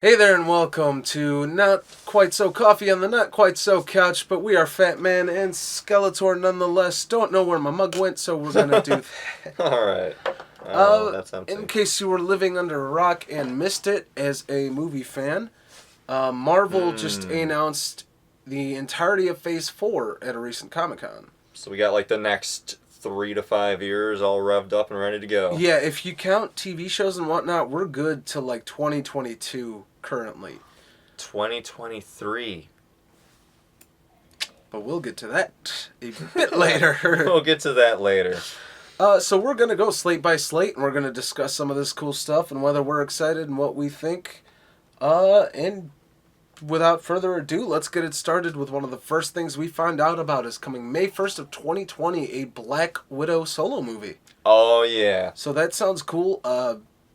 Hey there and welcome to Not Quite So Coffee on the Not Quite So Couch, but we are Fat Man and Skeletor nonetheless. Don't know where my mug went, so we're gonna do that. Alright. Oh, that's empty. In case you were living under a rock and missed it as a movie fan, Marvel just announced the entirety of Phase 4 at a recent Comic-Con. So we got like the next 3 to 5 years all revved up and ready to go. Yeah, if you count TV shows and whatnot, we're good till like 2022 currently. 2023. But we'll get to that a bit later. We'll get to that later. So we're going to go slate by slate, and we're going to discuss some of this cool stuff and whether we're excited and what we think. And without further ado, let's get it started with one of the first things we find out about is coming May 1st of 2020, a Black Widow solo movie. Oh, yeah. So that sounds cool.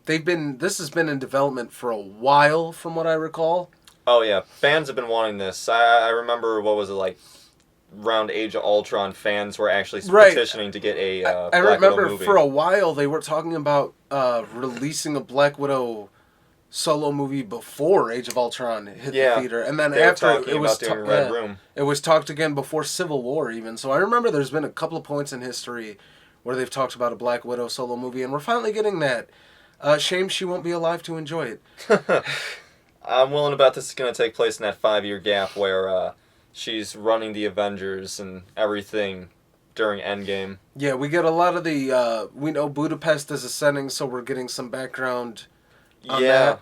This has been in development for a while, from what I recall. Oh, yeah. Fans have been wanting this. I remember, what was it, like, around Age of Ultron, fans were actually petitioning to get a I Black remember Widow movie. For a while they were talking about releasing a Black Widow solo movie before Age of Ultron hit the theater, and then after it was Red Room. It was talked again before Civil War even. So I remember there's been a couple of points in history where they've talked about a Black Widow solo movie, and we're finally getting that. Shame she won't be alive to enjoy it. I'm willing to bet this is going to take place in that 5-year gap where she's running the Avengers and everything during Endgame. Yeah, we get a lot of the... we know Budapest is ascending, so we're getting some background on that.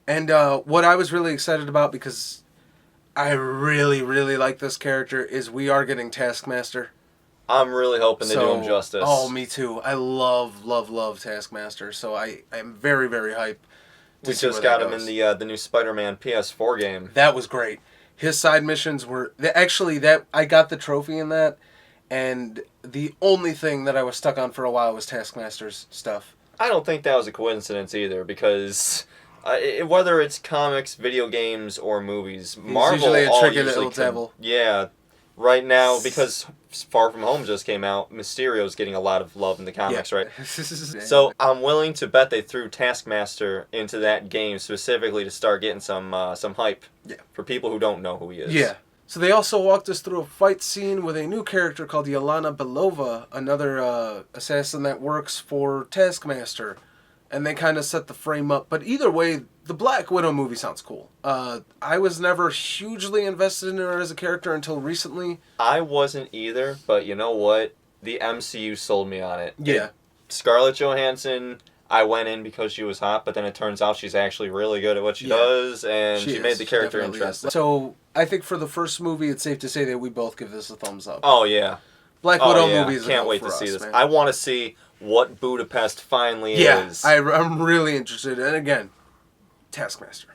And what I was really excited about, because I really, really like this character, is we are getting Taskmaster. I'm really hoping they do him justice. Oh, me too. I love, love, love Taskmaster, so I am very, very hyped. We just got him in the new Spider-Man PS4 game. That was great. His side missions were... I got the trophy in that, and the only thing that I was stuck on for a while was Taskmaster's stuff. I don't think that was a coincidence either, because whether it's comics, video games, or movies, Marvel usually a all trigger usually little devil. Yeah. Right now, because Far From Home just came out, Mysterio's getting a lot of love in the comics, right? So I'm willing to bet they threw Taskmaster into that game specifically to start getting some hype for people who don't know who he is. Yeah. So they also walked us through a fight scene with a new character called Yelena Belova, another assassin that works for Taskmaster. And they kind of set the frame up. But either way, the Black Widow movie sounds cool. I was never hugely invested in her as a character until recently. I wasn't either, but you know what? The MCU sold me on it. Yeah. Scarlett Johansson, I went in because she was hot, but then it turns out she's actually really good at what she does, and she made the character interesting. So I think for the first movie, it's safe to say that we both give this a thumbs up. Oh, yeah. Black Widow movies can't wait to see this. Man. I want to see what Budapest finally is. I'm really interested. And again, Taskmaster.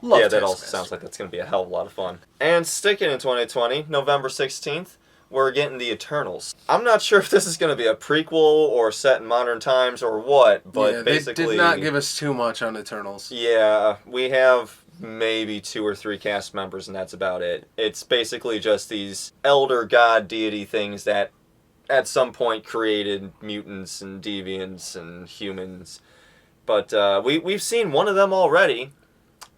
Love that Taskmaster. also sounds like that's going to be a hell of a lot of fun. And sticking in 2020, November 16th, we're getting the Eternals. I'm not sure if this is going to be a prequel or set in modern times or what, but basically... they did not give us too much on Eternals. Yeah, we have maybe 2 or 3 cast members, and that's about it. It's basically just these elder god deity things that at some point created mutants and deviants and humans. But we've seen one of them already.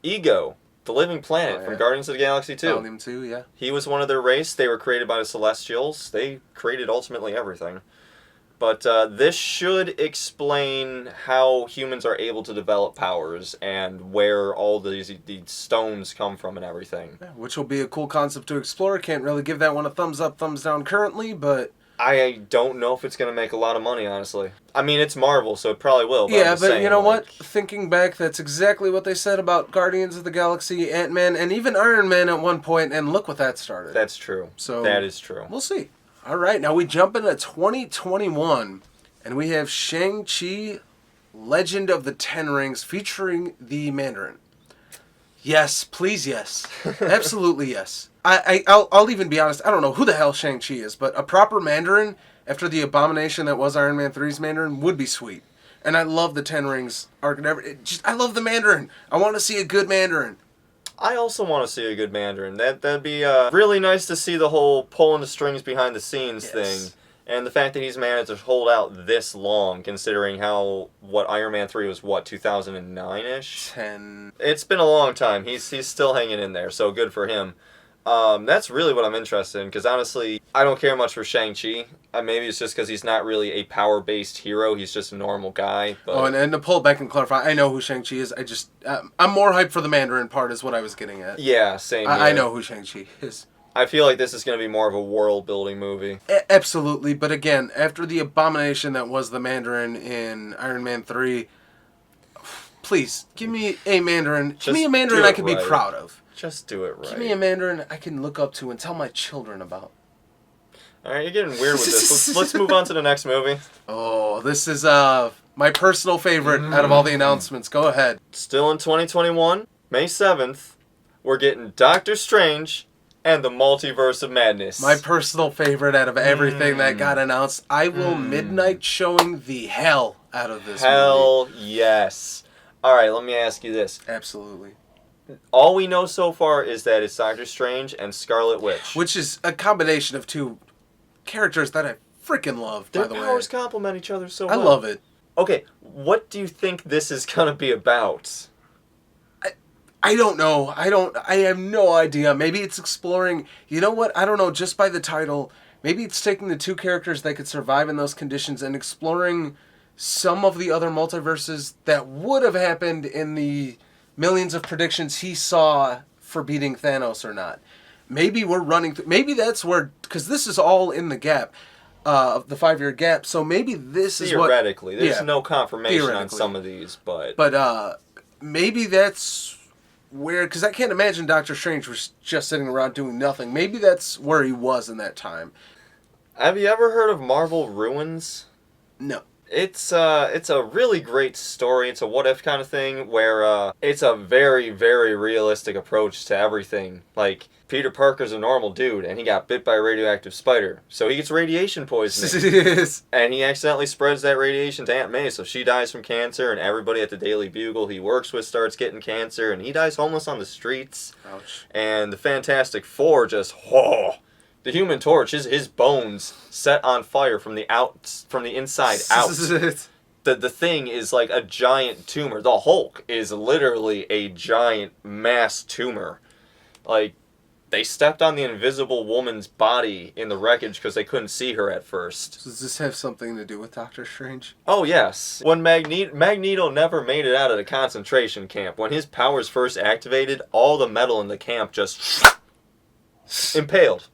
Ego, the living planet from Guardians of the Galaxy 2. Volume 2, yeah. He was one of their race. They were created by the Celestials. They created ultimately everything. But this should explain how humans are able to develop powers and where all these stones come from and everything. Yeah, which will be a cool concept to explore. Can't really give that one a thumbs up, thumbs down currently, but... I don't know if it's going to make a lot of money, honestly. I mean, it's Marvel, so it probably will. But yeah, but you know what? Thinking back, that's exactly what they said about Guardians of the Galaxy, Ant-Man, and even Iron Man at one point, and look what that started. That's true. So that is true. We'll see. All right, now we jump into 2021, and we have Shang-Chi, Legend of the Ten Rings, featuring the Mandarin. Yes, please, yes. Absolutely, yes. I'll even be honest, I don't know who the hell Shang-Chi is, but a proper Mandarin, after the abomination that was Iron Man 3's Mandarin, would be sweet. And I love the Ten Rings arc and everything. I love the Mandarin. I want to see a good Mandarin. I also want to see a good Mandarin. That'd be really nice to see the whole pulling the strings behind the scenes thing. And the fact that he's managed to hold out this long, considering what Iron Man 3 was, 2009-ish? 10. It's been a long time. He's still hanging in there, so good for him. That's really what I'm interested in, because honestly, I don't care much for Shang-Chi. Maybe it's just because he's not really a power-based hero. He's just a normal guy. But... Oh, and to pull back and clarify, I know who Shang-Chi is. I'm more hyped for the Mandarin part is what I was getting at. Yeah, same here. I know who Shang-Chi is. I feel like this is going to be more of a world-building movie. Absolutely, but again, after the abomination that was the Mandarin in Iron Man 3, please, give me a Mandarin. Give me a Mandarin I can be proud of. Just do it right. Give me a Mandarin I can look up to and tell my children about. Alright, you're getting weird with this. Let's move on to the next movie. Oh, this is my personal favorite out of all the announcements. Go ahead. Still in 2021, May 7th, we're getting Doctor Strange and the Multiverse of Madness. My personal favorite out of everything that got announced. I will midnight showing the hell out of this Hell yes. Alright, let me ask you this. Absolutely. All we know so far is that it's Doctor Strange and Scarlet Witch. Which is a combination of two characters that I freaking love, by the way. Their powers complement each other so well. I love it. Okay, what do you think this is going to be about? I don't know. I have no idea. Maybe it's exploring, you know what? I don't know, just by the title. Maybe it's taking the two characters that could survive in those conditions and exploring some of the other multiverses that would have happened in the millions of predictions he saw for beating Thanos or not. Maybe we're running through, maybe that's where, because this is all in the gap, of the 5-year gap, so maybe this is what... Theoretically. There's no confirmation on some of these, but... But maybe that's where, because I can't imagine Doctor Strange was just sitting around doing nothing. Maybe that's where he was in that time. Have you ever heard of Marvel Ruins? No. It's a really great story. It's a what-if kind of thing where it's a very, very realistic approach to everything. Like, Peter Parker's a normal dude, and he got bit by a radioactive spider. So he gets radiation poisoning. And he accidentally spreads that radiation to Aunt May, so she dies from cancer, and everybody at the Daily Bugle he works with starts getting cancer, and he dies homeless on the streets. Ouch. And the Fantastic Four just, the Human Torch, his bones set on fire from the inside out. The Thing is like a giant tumor. The Hulk is literally a giant mass tumor. Like, they stepped on the Invisible Woman's body in the wreckage because they couldn't see her at first. Does this have something to do with Doctor Strange? Oh, yes. When Magneto never made it out of the concentration camp. When his powers first activated, all the metal in the camp just impaled.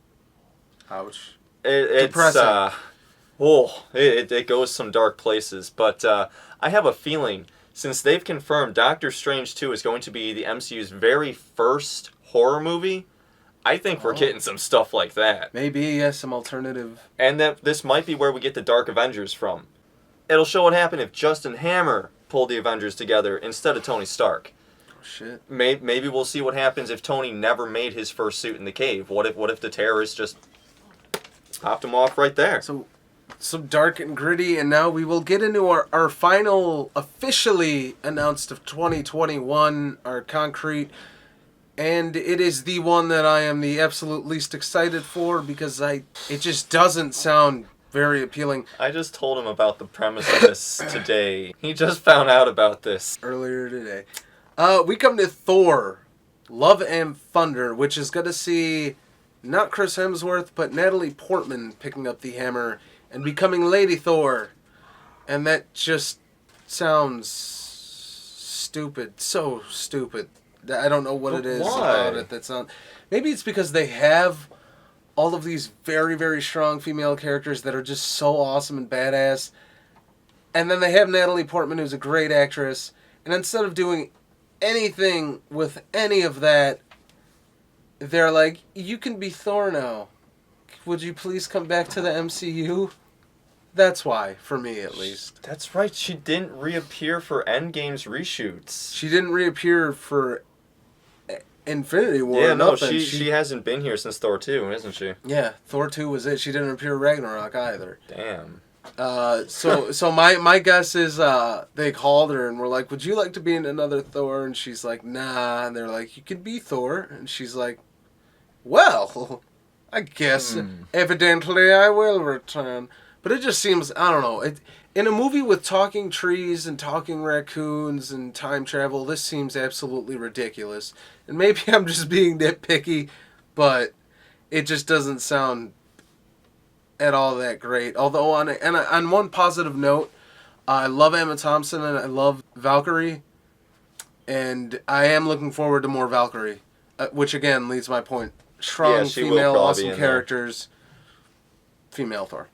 Ouch. It's depressing. It goes some dark places. But I have a feeling, since they've confirmed Doctor Strange 2 is going to be the MCU's very first horror movie, I think we're getting some stuff like that. Maybe, yeah, some alternative. And that this might be where we get the Dark Avengers from. It'll show what happened if Justin Hammer pulled the Avengers together instead of Tony Stark. Oh, shit. Maybe we'll see what happens if Tony never made his first suit in the cave. What if the terrorists just popped him off right there? So dark and gritty, and now we will get into our final officially announced of 2021, our concrete. And it is the one that I am the absolute least excited for because it just doesn't sound very appealing. I just told him about the premise of this today. He just found out about this. Earlier today. We come to Thor, Love and Thunder, which is going to see not Chris Hemsworth, but Natalie Portman picking up the hammer and becoming Lady Thor. And that just sounds stupid. So stupid. I don't know what it is about it that sounds... Maybe it's because they have all of these very, very strong female characters that are just so awesome and badass. And then they have Natalie Portman, who's a great actress. And instead of doing anything with any of that, they're like, you can be Thor now. Would you please come back to the MCU? That's why, for me at least. That's right, she didn't reappear for Endgame's reshoots. She didn't reappear for Infinity War. Yeah, no, she hasn't been here since Thor 2, hasn't she? Yeah, Thor 2 was it. She didn't appear in Ragnarok either. Damn. So my guess is they called her and were like, would you like to be in another Thor? And she's like, nah. And they're like, you can be Thor. And she's like, well, I guess. Evidently, I will return. But it just seems, I don't know. In a movie with talking trees and talking raccoons and time travel, this seems absolutely ridiculous. And maybe I'm just being nitpicky, but it just doesn't sound at all that great. Although, on one positive note, I love Emma Thompson and I love Valkyrie. And I am looking forward to more Valkyrie. Which, again, leads my point. Strong female, awesome characters. Female Thor.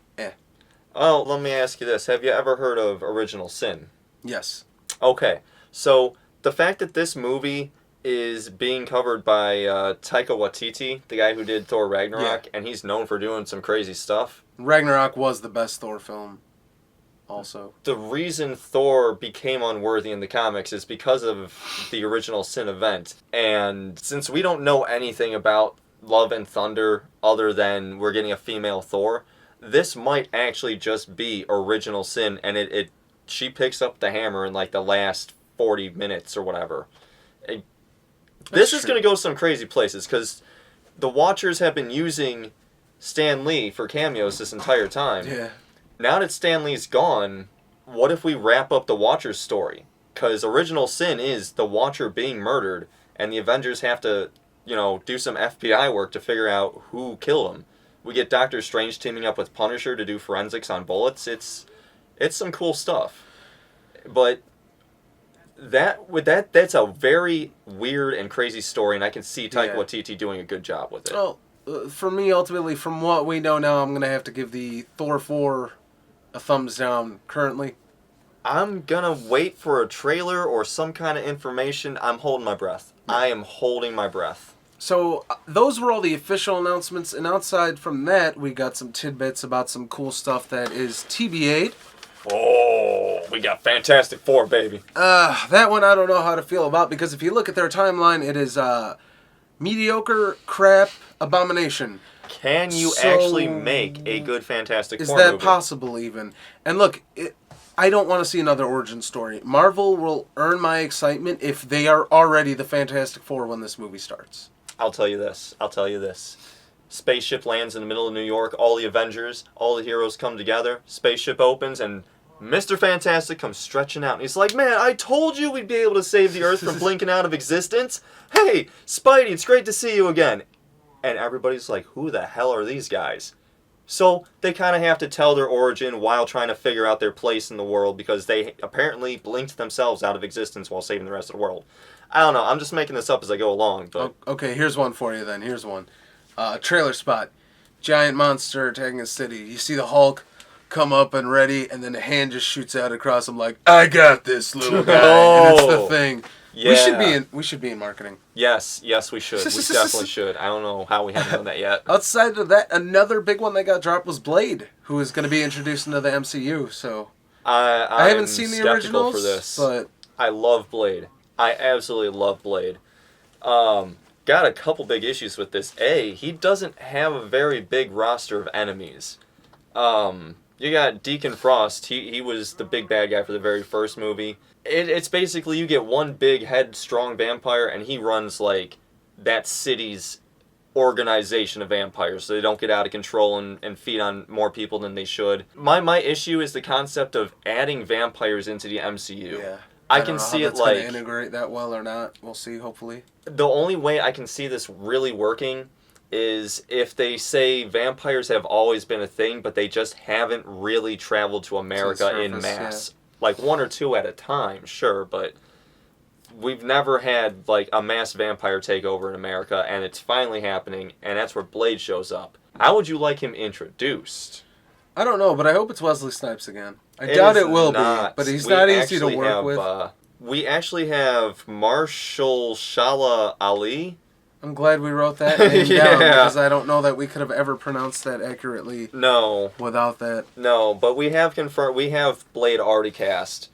Oh, let me ask you this. Have you ever heard of Original Sin? Yes. Okay. So, the fact that this movie is being covered by Taika Waititi, the guy who did Thor Ragnarok, and he's known for doing some crazy stuff. Ragnarok was the best Thor film, also. The reason Thor became unworthy in the comics is because of the Original Sin event. And since we don't know anything about Love and Thunder other than we're getting a female Thor, this might actually just be Original Sin, and she picks up the hammer in like the last 40 minutes or whatever. This is going to go some crazy places, because the Watchers have been using Stan Lee for cameos this entire time. Yeah. Now that Stan Lee's gone, what if we wrap up the Watcher's story? Because Original Sin is the Watcher being murdered, and the Avengers have to, do some FBI work to figure out who killed him. We get Doctor Strange teaming up with Punisher to do forensics on bullets. It's some cool stuff. But that's a very weird and crazy story, and I can see Taika Waititi doing a good job with it. Well, for me, ultimately, from what we know now, I'm going to have to give the Thor 4 a thumbs down currently. I'm going to wait for a trailer or some kind of information. I'm holding my breath. I am holding my breath. So, those were all the official announcements, and outside from that, we got some tidbits about some cool stuff that is TBA'd. Oh, we got Fantastic Four, baby. That one I don't know how to feel about, because if you look at their timeline, it is mediocre, crap, abomination. Can you actually make a good Fantastic Four movie? Is that movie? possible, even? And look, I don't want to see another origin story. Marvel will earn my excitement if they are already the Fantastic Four when this movie starts. I'll tell you this. Spaceship lands in the middle of New York. All the Avengers, all the heroes come together. Spaceship opens, and Mr. Fantastic comes stretching out. And he's like, man, I told you we'd be able to save the Earth from blinking out of existence. Hey, Spidey, it's great to see you again. And everybody's like, who the hell are these guys? So they kind of have to tell their origin while trying to figure out their place in the world, because they apparently blinked themselves out of existence while saving the rest of the world. I don't know. I'm just making this up as I go along. But okay, here's one for you then. Here's one. Trailer spot. Giant monster attacking a city. You see the Hulk come up and ready, and then the hand just shoots out across him like, I got this, little guy. And it's the thing. Yeah. We should be in marketing. Yes, we should. We definitely should. I don't know how we haven't done that yet. Outside of that, another big one that got dropped was Blade, who is going to be introduced into the MCU. So I haven't seen the originals for this, but I love Blade. I absolutely love Blade. Got a couple big issues with this. He doesn't have a very big roster of enemies. You got Deacon Frost. He was the big bad guy for the very first movie. It's basically you get one big headstrong vampire, and he runs like that city's organization of vampires, so they don't get out of control and feed on more people than they should. My issue is the concept of adding vampires into the MCU. Yeah. I can see it like gonna integrate that well or not. We'll see. Hopefully. The only way I can see this really working is if they say vampires have always been a thing, but they just haven't really traveled to America in mass. Yeah. Like one or two at a time, sure, but we've never had like a mass vampire takeover in America, and it's finally happening, and that's where Blade shows up. How would you like him introduced? I don't know, but I hope it's Wesley Snipes again. I doubt it will be, but he's not easy to work with. We actually have Marshall Shala Ali. I'm glad we wrote that name down, because I don't know that we could have ever pronounced that accurately. No. Without that. No, but we have confirmed. We have Blade already cast.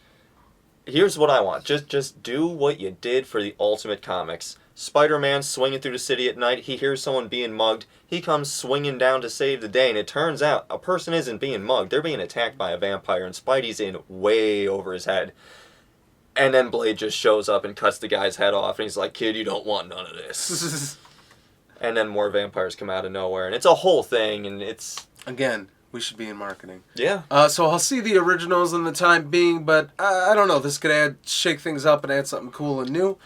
Here's what I want. Just do what you did for the Ultimate Comics. Spider-Man swinging through the city at night. He hears someone being mugged. He comes swinging down to save the day, and it turns out a person isn't being mugged. They're being attacked by a vampire, and Spidey's in way over his head. And then Blade just shows up and cuts the guy's head off, and he's like, kid, you don't want none of this. And then more vampires come out of nowhere, and it's a whole thing, and it's... Again, we should be in marketing. Yeah. So I'll see the originals in the time being, but I don't know. This could shake things up and add something cool and new.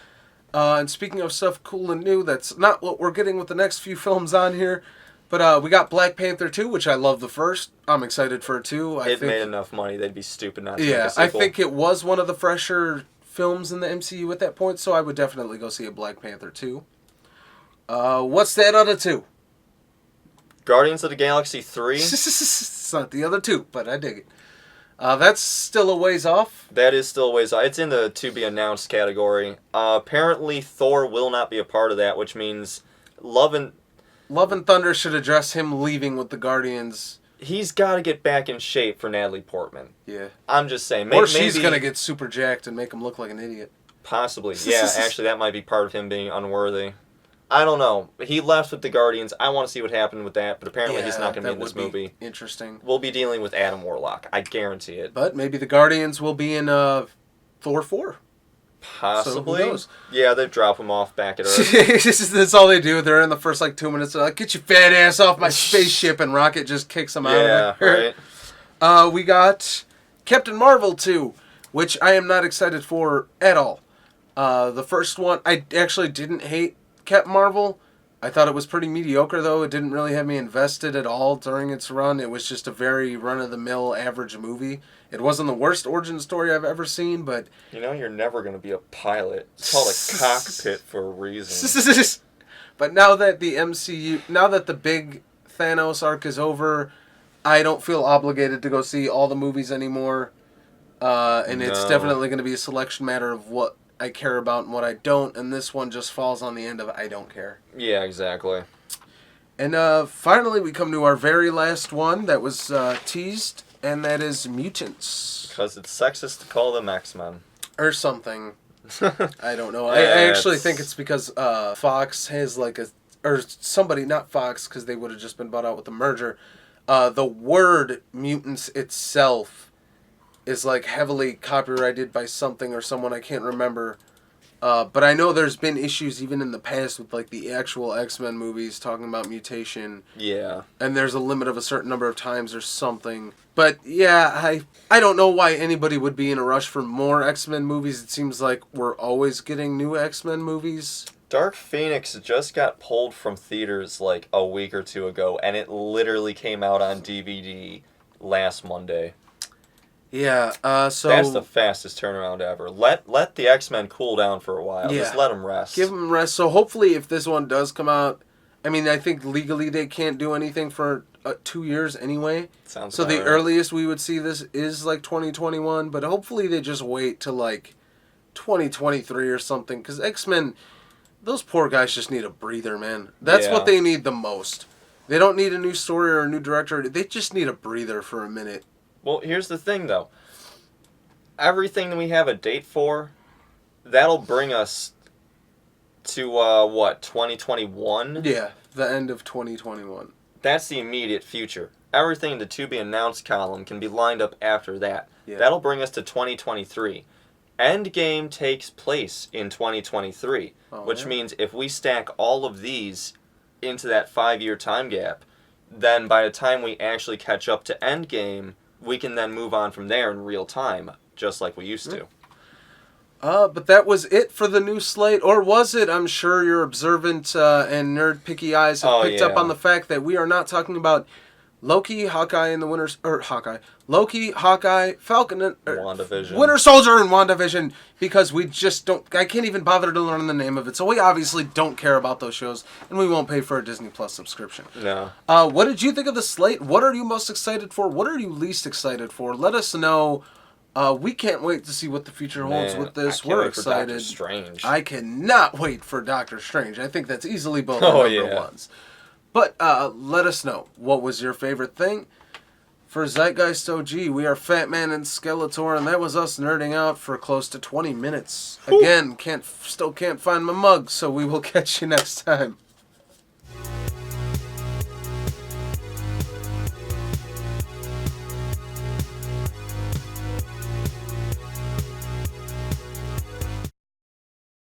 And speaking of stuff cool and new, that's not what we're getting with the next few films on here. But we got Black Panther 2, which I love the first. I'm excited for it too. It made enough money, they'd be stupid not to make a I sequel. think it was one of the fresher films in the MCU at that point, so I would definitely go see a Black Panther 2. What's that other two? Guardians of the Galaxy 3? It's not the other two, but I dig it. That's still a ways off. That is still a ways off. It's in the to-be-announced category. Apparently, Thor will not be a part of that, which means Love and Thunder should address him leaving with the Guardians. He's got to get back in shape for Natalie Portman. Yeah. I'm just saying. Or she's going to get super jacked and make him look like an idiot. Possibly. Yeah, actually, that might be part of him being unworthy. I don't know. He left with the Guardians. I want to see what happened with that, but apparently he's not going to be in this movie. Interesting. We'll be dealing with Adam Warlock. I guarantee it. But maybe the Guardians will be in Thor 4. Possibly. So who knows? Yeah, they drop him off back at Earth. That's all they do. They're in the first 2 minutes. They're like, get your fat ass off my spaceship, and Rocket just kicks them out of there. Right. We got Captain Marvel 2, which I am not excited for at all. The first one, I actually didn't hate Captain Marvel. I thought it was pretty mediocre, though. It didn't really have me invested at all during its run. It was just a very run-of-the-mill average movie. It wasn't the worst origin story I've ever seen, but... You know, you're never going to be a pilot. It's called a cockpit for a reason. But now that the MCU... Now that the big Thanos arc is over, I don't feel obligated to go see all the movies anymore. And it's definitely going to be a selection matter of what I care about and what I don't, and this one just falls on the end of I don't care. Yeah, exactly. And finally, we come to our very last one that was teased, and that is Mutants. Because it's sexist to call them X-Men. Or something. I don't know. I actually think it's because Fox has or somebody, not Fox, because they would have just been bought out with the merger. The word mutants itself is heavily copyrighted by something or someone, I can't remember. But I know there's been issues even in the past with the actual X-Men movies talking about mutation. Yeah. And there's a limit of a certain number of times or something. But yeah, I don't know why anybody would be in a rush for more X-Men movies. It seems like we're always getting new X-Men movies. Dark Phoenix just got pulled from theaters a week or two ago, and it literally came out on DVD last Monday. Yeah, so... That's the fastest turnaround ever. Let the X-Men cool down for a while. Yeah. Just let them rest. Give them rest. So hopefully if this one does come out... I mean, I think legally they can't do anything for 2 years anyway. Sounds so the right. earliest we would see this is 2021, but hopefully they just wait till 2023 or something. Because X-Men, those poor guys just need a breather, man. That's what they need the most. They don't need a new story or a new director. They just need a breather for a minute. Well, here's the thing, though. Everything that we have a date for, that'll bring us to, 2021? Yeah, the end of 2021. That's the immediate future. Everything in the to-be-announced column can be lined up after that. Yeah. That'll bring us to 2023. Endgame takes place in 2023, which means if we stack all of these into that 5-year time gap, then by the time we actually catch up to Endgame, we can then move on from there in real time, just like we used to. But that was it for the new slate, or was it? I'm sure your observant and nerd-picky eyes have picked up on the fact that we are not talking about Loki, Hawkeye, and the Loki, Hawkeye, Falcon, and WandaVision. Winter Soldier, and WandaVision, because we just don't. I can't even bother to learn the name of it, so we obviously don't care about those shows, and we won't pay for a Disney Plus subscription. No. What did you think of the slate? What are you most excited for? What are you least excited for? Let us know. We can't wait to see what the future holds with this. We're excited. Doctor Strange. I cannot wait for Doctor Strange. I think that's easily both our number ones. But let us know. What was your favorite thing? For ZeitgeistOG, we are Fat Man and Skeletor, and that was us nerding out for close to 20 minutes. Again, still can't find my mug, so we will catch you next time.